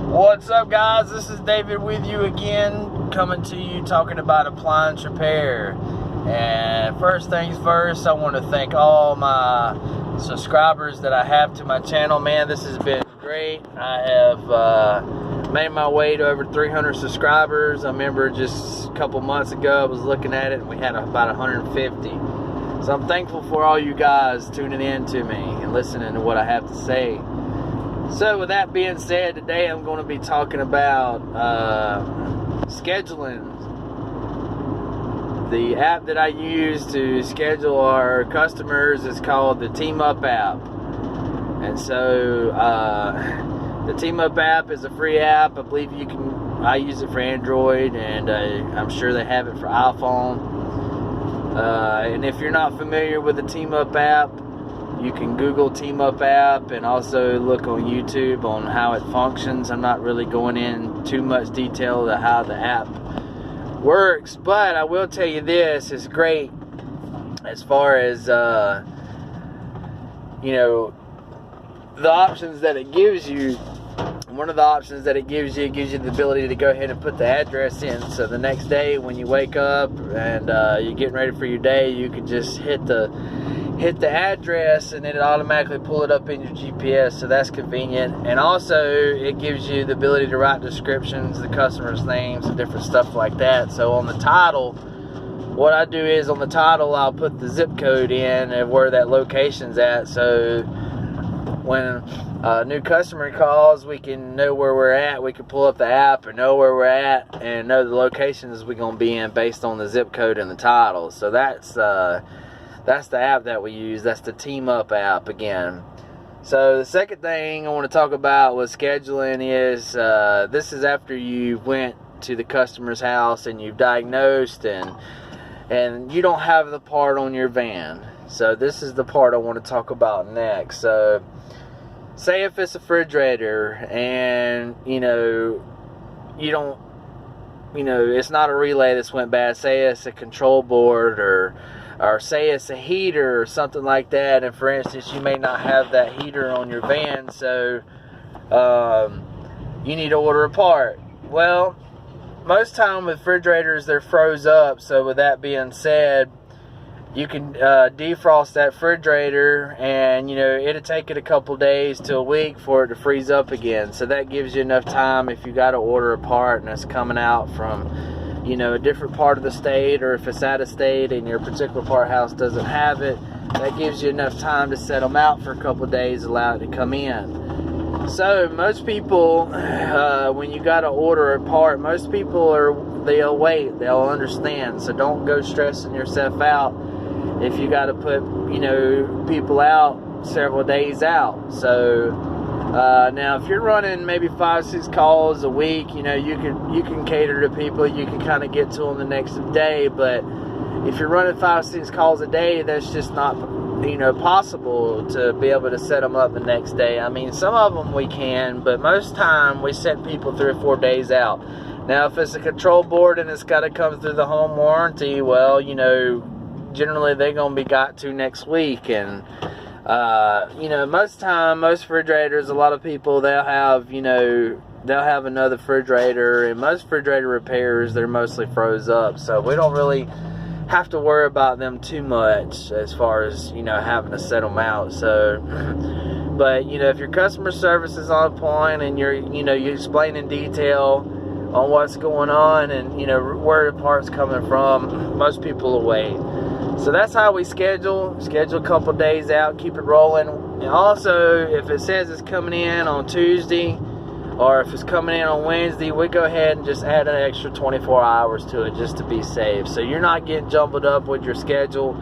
What's up, guys? This is David with you again, coming to you talking about appliance repair. And first things first, I want to thank all my subscribers that I have to my channel. Man, this has been great. I have made my way to over 300 subscribers. I remember just a couple months ago I was looking at it and we had about 150. So I'm thankful for all you guys tuning in to me and listening to what I have to say. So with that being said, today I'm going to be talking about scheduling. The app that I use to schedule our customers is called the Team Up app. And so the Team Up app is a free app. I believe I use it for Android, and I'm sure they have it for iPhone. And if you're not familiar with the Team Up app, you can Google Team Up app and also look on YouTube on how it functions. I'm not really going in too much detail to how the app works, but I will tell you this, it's great as far as you know, the options that it gives you. One of the options that it gives you the ability to go ahead and put the address in, so the next day when you wake up and you're getting ready for your day, you can just hit the address and then it automatically pull it up in your GPS, so that's convenient. And also it gives you the ability to write descriptions, the customers' names and different stuff like that. So on the title, what I do is on the title I'll put the zip code in of where that location's at, so when a new customer calls, we can know where we're at. We can pull up the app and know where we're at and know the locations we're going to be in based on the zip code and the title. So that's the app that we use. That's the Team Up app again. So the second thing I want to talk about with scheduling is this is after you went to the customer's house and you've diagnosed and you don't have the part on your van. So this is the part I want to talk about next. So say if it's a refrigerator and it's not a relay that's went bad. Say it's a control board or say it's a heater or something like that, and for instance you may not have that heater on your van, so you need to order a part. Well, most time with refrigerators they're froze up, so with that being said, you can defrost that refrigerator and it'll take it a couple days to a week for it to freeze up again. So that gives you enough time if you got to order a part and it's coming out from a different part of the state, or if it's out of state and your particular part house doesn't have it, that gives you enough time to set them out for a couple of days, allow it to come in. So most people, when you got to order a part, most people they'll wait, they'll understand. So don't go stressing yourself out if you got to put people out several days out. So now if you're running maybe 5-6 calls a week, you can cater to people, you can kind of get to them the next day. But if you're running 5-6 calls a day, that's just not possible to be able to set them up the next day. I mean, some of them we can, but most time we set people 3 or 4 days out. Now if it's a control board and it's got to come through the home warranty, well, generally they're going to be got to next week. And most refrigerators, a lot of people, they'll have another refrigerator, and most refrigerator repairs, they're mostly froze up, so we don't really have to worry about them too much as far as having to set them out. So but if your customer service is on point and you explain in detail on what's going on and where the part's coming from, most people will wait. So that's how we schedule a couple days out, keep it rolling. And also, if it says it's coming in on Tuesday or if it's coming in on Wednesday, we go ahead and just add an extra 24 hours to it just to be safe, so you're not getting jumbled up with your schedule.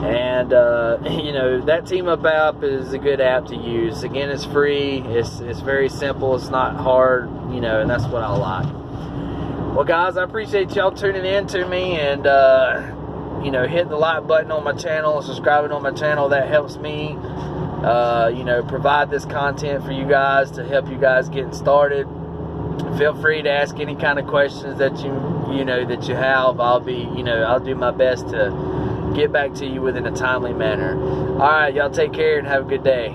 And that Team Up app is a good app to use. Again, it's free, it's very simple, it's not hard, and that's what I like. Well guys, I appreciate y'all tuning in to me and hitting the like button on my channel and subscribing on my channel. That helps me provide this content for you guys to help you guys getting started. Feel free to ask any kind of questions that you have. I'll do my best to get back to you within a timely manner. Alright, y'all take care and have a good day.